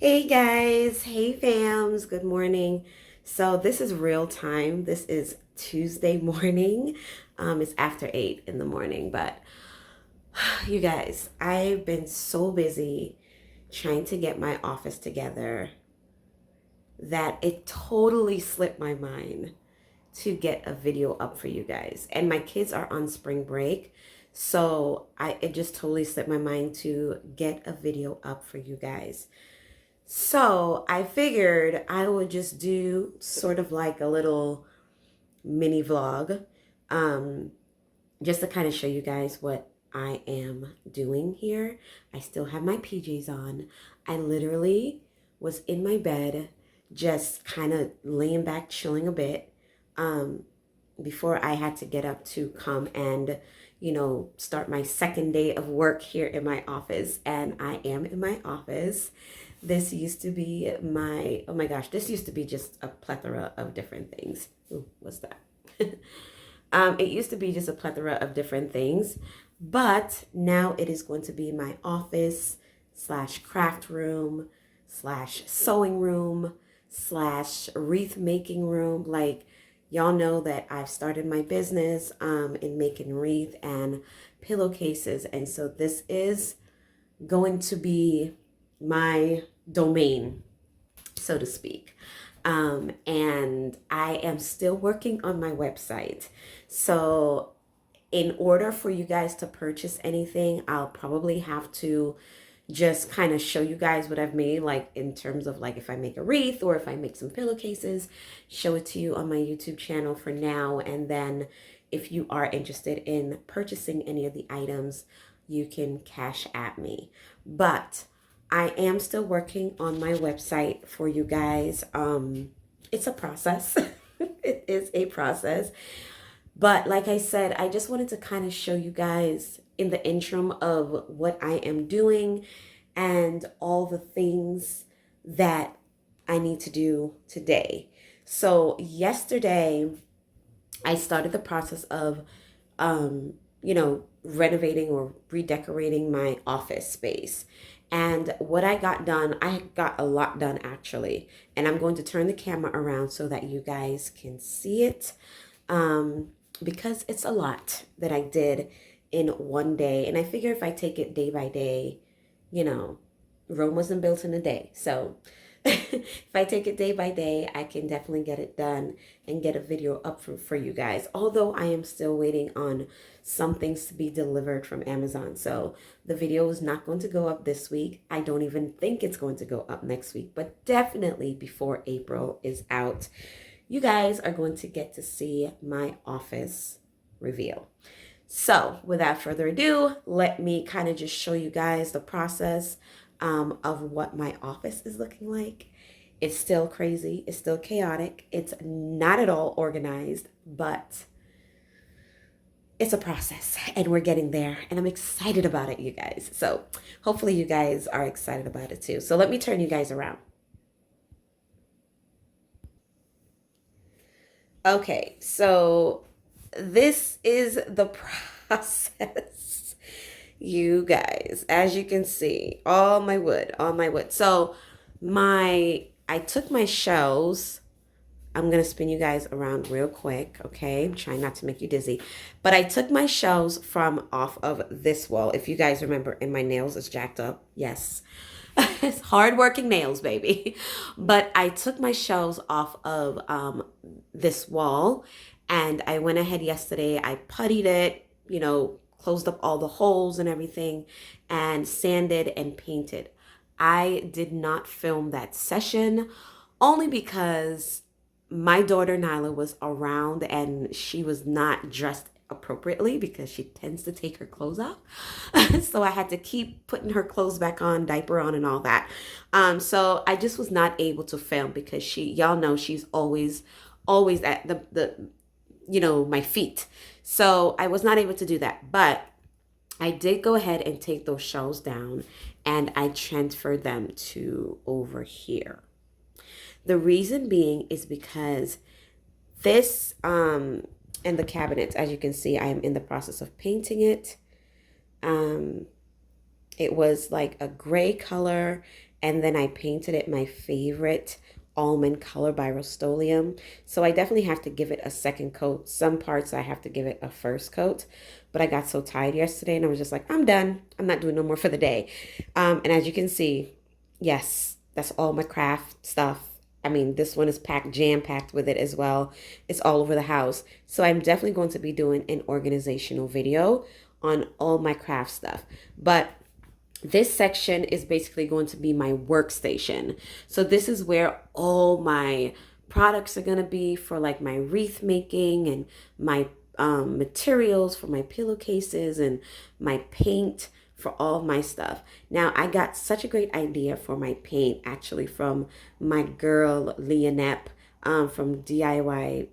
Hey guys, hey fams, good morning. So this is real time. This is Tuesday morning. It's after 8 in the morning, but you guys, I've been so busy trying to get my office together that it totally slipped my mind to get a video up for you guys. And my kids are on spring break, so it just totally slipped my mind to get a video up for you guys. So I figured I would just do sort of like a little mini vlog, um, just to kind of show you guys what I am doing here. I still have my PJs on. I literally was in my bed, just kind of laying back, chilling a bit, um, before I had to get up to come and, start my second day of work here in my office. And I am in my office. This used to be oh my gosh, this used to be just a plethora of different things. Ooh, what's that? It used to be just a plethora of different things, but now it is going to be my office slash craft room slash sewing room slash wreath making room. Like, y'all know that I've started my business in making wreath and pillowcases, and so this is going to be my domain, so to speak. And I am still working on my website. So in order for you guys to purchase anything, I'll probably have to just kind of show you guys what I've made, like in terms of like if I make a wreath or if I make some pillowcases, show it to you on my YouTube channel for now. And then if you are interested in purchasing any of the items, you can cash at me. But I am still working on my website for you guys. It's a process. It is a process. But like I said, I just wanted to kind of show you guys in the interim of what I am doing and all the things that I need to do today. So yesterday, I started the process of, renovating or redecorating my office space. And what I got a lot done actually. And I'm going to turn the camera around so that you guys can see it. Because it's a lot that I did in one day. And I figure if I take it day by day, Rome wasn't built in a day. So if I take it day by day, I can definitely get it done and get a video up for you guys. Although I am still waiting on some things to be delivered from Amazon. So the video is not going to go up this week. I don't even think it's going to go up next week, but definitely before April is out, you guys are going to get to see my office reveal. So without further ado, let me kind of just show you guys the process of what my office is looking like. It's still crazy. It's still chaotic. It's not at all organized, but it's a process and we're getting there and I'm excited about it, you guys. So hopefully you guys are excited about it too. So let me turn you guys around. Okay, so this is the process, you guys. As you can see, all my wood, all my wood. So I took my shelves. I'm going to spin you guys around real quick, okay? I'm trying not to make you dizzy. But I took my shelves from off of this wall. If you guys remember, and my nails is jacked up. Yes. It's hard-working nails, baby. But I took my shelves off of this wall, and I went ahead yesterday. I puttied it, closed up all the holes and everything, and sanded and painted. I did not film that session only because my daughter Nyla was around and she was not dressed appropriately because she tends to take her clothes off. So I had to keep putting her clothes back on, diaper on and all that. So I just was not able to film because y'all know she's always at my feet. So I was not able to do that, but I did go ahead and take those shelves down and I transferred them to over here. The reason being is because this and the cabinets, as you can see, I am in the process of painting it. It was like a gray color and then I painted it my favorite almond color by Rust-Oleum. So I definitely have to give it a second coat. Some parts I have to give it a first coat, but I got so tired yesterday and I was just like, I'm done. I'm not doing no more for the day. And as you can see, yes, that's all my craft stuff. I mean, this one is packed, jam-packed with it as well. It's all over the house. So I'm definitely going to be doing an organizational video on all my craft stuff. But this section is basically going to be my workstation. So this is where all my products are going to be for like my wreath making and my materials for my pillowcases and my paint for all my stuff. Now, I got such a great idea for my paint actually from my girl Leonette from DIY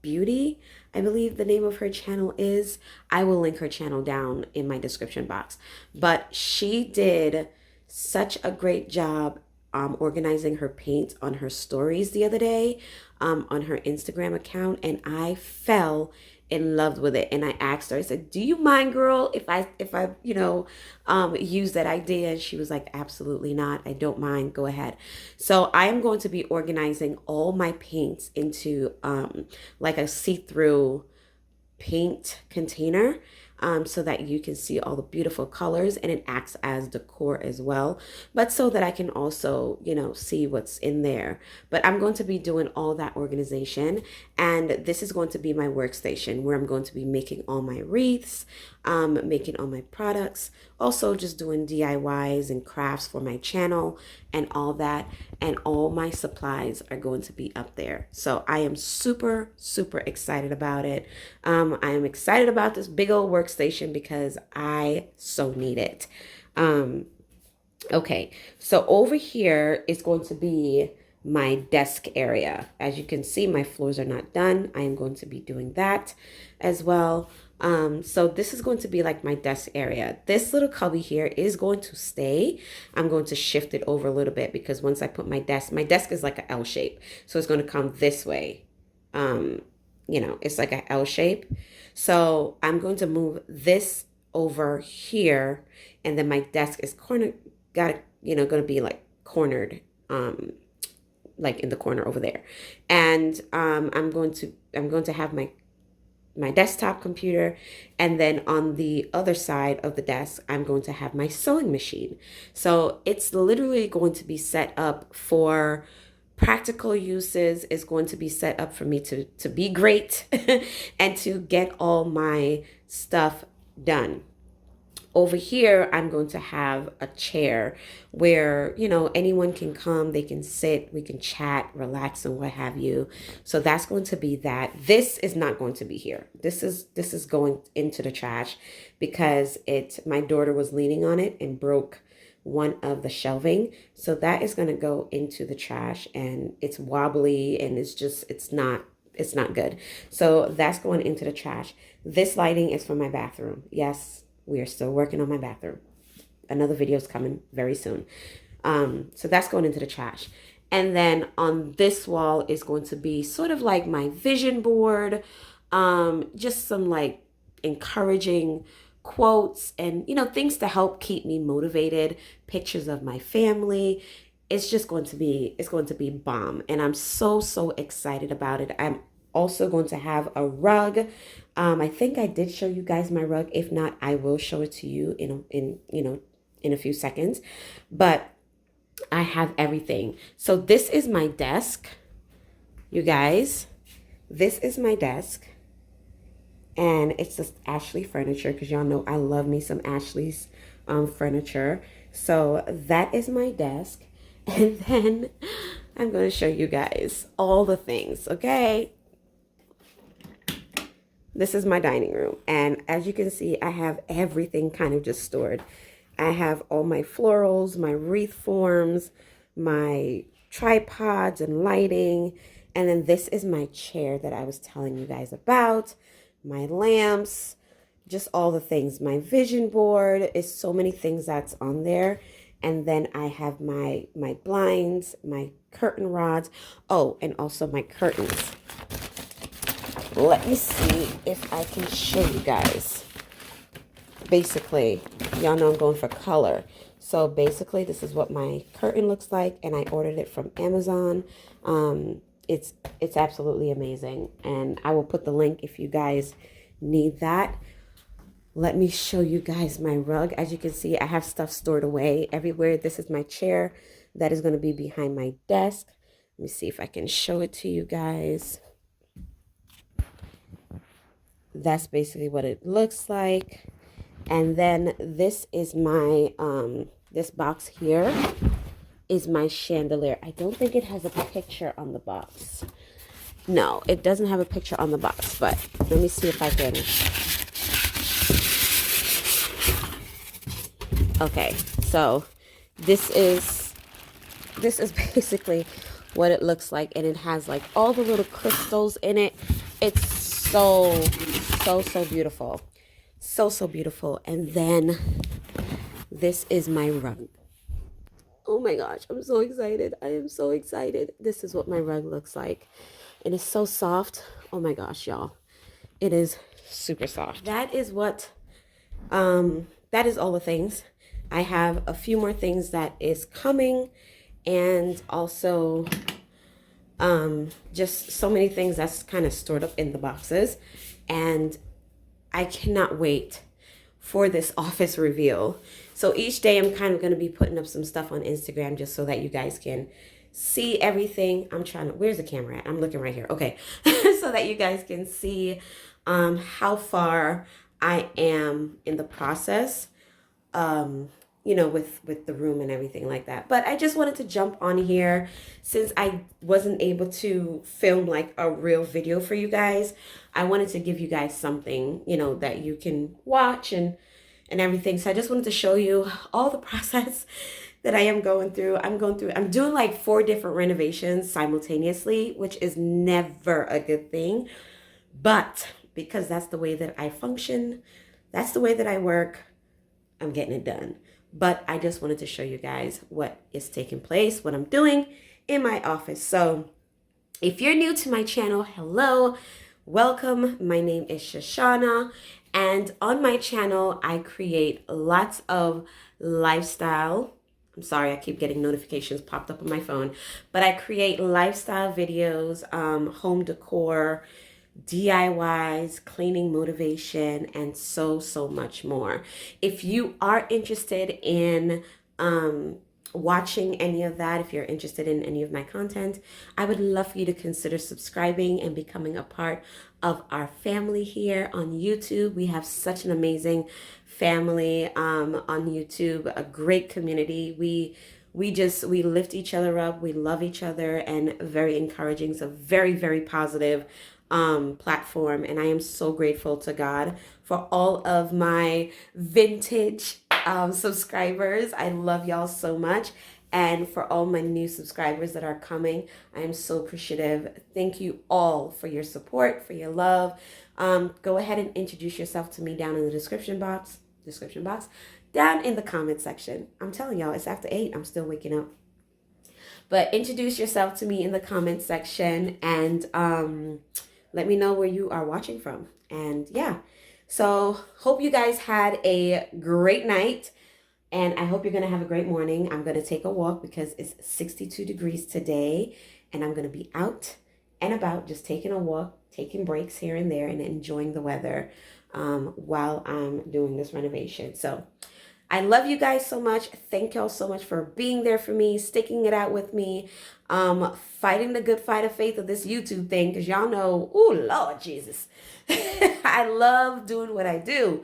Beauty, I believe the name of her channel is. I will link her channel down in my description box. But she did such a great job organizing her paint on her stories the other day on her Instagram account, and I fell in love with it. And I asked her, I said, do you mind, girl, if I use that idea? And she was like, absolutely not. I don't mind. Go ahead. So I am going to be organizing all my paints into like a see-through paint container so that you can see all the beautiful colors, and it acts as decor as well, but so that I can also, see what's in there. But I'm going to be doing all that organization, and this is going to be my workstation where I'm going to be making all my wreaths, making all my products, also just doing DIYs and crafts for my channel and all that, and all my supplies are going to be up there. So I am super, super excited about it. I am excited about this big old workstation because I so need it. Okay, so over here is going to be my desk area. As you can see, my floors are not done. I am going to be doing that as well. So this is going to be like my desk area. This little cubby here is going to stay. I'm going to shift it over a little bit because once I put my desk is like an L shape. So it's going to come this way. It's like an L shape. So I'm going to move this over here, and then my desk is going to be like cornered, like in the corner over there. And I'm going to have my desktop computer, and then on the other side of the desk I'm going to have my sewing machine. So it's literally going to be set up for practical uses. Is going to be set up for me to be great and to get all my stuff done. Over here, I'm going to have a chair where, anyone can come, they can sit, we can chat, relax, and what have you. So that's going to be that. This is not going to be here. This is going into the trash because my daughter was leaning on it and broke one of the shelving. So that is going to go into the trash, and it's wobbly and it's not good. So that's going into the trash. This lighting is for my bathroom. Yes. We are still working on my bathroom. Another video is coming very soon. So that's going into the trash. And then on this wall is going to be sort of like my vision board. Just some like encouraging quotes and, things to help keep me motivated. Pictures of my family. It's going to be bomb. And I'm so, so excited about it. I'm also going to have a rug. I think I did show you guys my rug. If not, I will show it to you in a few seconds. But I have everything. So this is my desk, you guys. This is my desk, and it's just Ashley furniture because y'all know I love me some Ashley's furniture. So that is my desk, and then I'm going to show you guys all the things. Okay. This is my dining room, and as you can see, I have everything kind of just stored. I have all my florals, my wreath forms, my tripods and lighting, and then this is my chair that I was telling you guys about, my lamps, just all the things. My vision board is so many things that's on there, and then I have my blinds, my curtain rods, and also my curtains. Let me see if I can show you guys. Basically, y'all know I'm going for color. So basically, this is what my curtain looks like, and I ordered it from Amazon. It's absolutely amazing, and I will put the link if you guys need that. Let me show you guys my rug. As you can see, I have stuff stored away everywhere. This is my chair that is going to be behind my desk. Let me see if I can show it to you guys. That's basically what it looks like. And then this is my, this box here is my chandelier. I don't think it has a picture on the box. No, it doesn't have a picture on the box, but let me see if I can. Okay, so this is basically what it looks like, and it has like all the little crystals in it. It's so beautiful. So beautiful. And then this is my rug. Oh my gosh, I'm so excited. I am so excited. This is what my rug looks like. It is so soft. Oh my gosh, y'all. It is super soft. That is what, that is all the things. I have a few more things that is coming, and also just so many things that's kind of stored up in the boxes. And I cannot wait for this office reveal. So each day I'm kind of going to be putting up some stuff on Instagram just so that you guys can see everything. I'm trying to, where's the camera at? I'm looking right here. Okay. So that you guys can see how far I am in the process, you know, with the room and everything like that. But I just wanted to jump on here since I wasn't able to film like a real video for you guys. I wanted to give you guys something, you know, that you can watch and everything. So I just wanted to show you all the process that I am going through. I'm doing like 4 different renovations simultaneously, which is never a good thing. But because that's the way that I function, that's the way that I work, I'm getting it done. But I just wanted to show you guys what is taking place, what I'm doing in my office. So if you're new to my channel, hello, welcome. My name is Shushana, and on my channel, I create lots of lifestyle. I'm sorry, I keep getting notifications popped up on my phone, but I create lifestyle videos, home decor, DIYs, cleaning motivation, and so much more. If you are interested in watching any of that, if you're interested in any of my content, I would love for you to consider subscribing and becoming a part of our family here on YouTube. We have such an amazing family on YouTube, a great community. We lift each other up, we love each other, and very encouraging. So very positive platform, and I am so grateful to God for all of my vintage subscribers. I love y'all so much, and for all my new subscribers that are coming, I am so appreciative. Thank you all for your support, for your love. Go ahead and introduce yourself to me down in the description box, down in the comment section. I'm telling y'all, it's after 8. I'm still waking up. But introduce yourself to me in the comment section, and let me know where you are watching from. And yeah, so hope you guys had a great night, and I hope you're going to have a great morning. I'm going to take a walk because it's 62 degrees today, and I'm going to be out and about just taking a walk, taking breaks here and there, and enjoying the weather while I'm doing this renovation. So I love you guys so much. Thank y'all so much for being there for me, sticking it out with me, fighting the good fight of faith of this YouTube thing, because y'all know, oh Lord Jesus, I love doing what I do,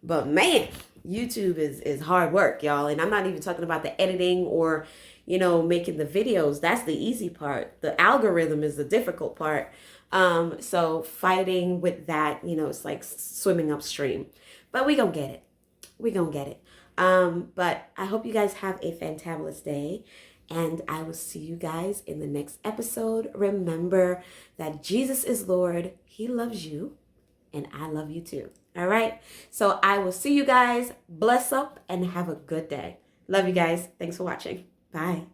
but man, YouTube is hard work, y'all. And I'm not even talking about the editing or, you know, making the videos. That's the easy part. The algorithm is the difficult part. So fighting with that, you know, it's like swimming upstream, but we gonna get it. We gonna get it. But I hope you guys have a fantabulous day, and I will see you guys in the next episode. Remember that Jesus is Lord. He loves you, and I love you too. All right. So I will see you guys. Bless up and have a good day. Love you guys. Thanks for watching. Bye.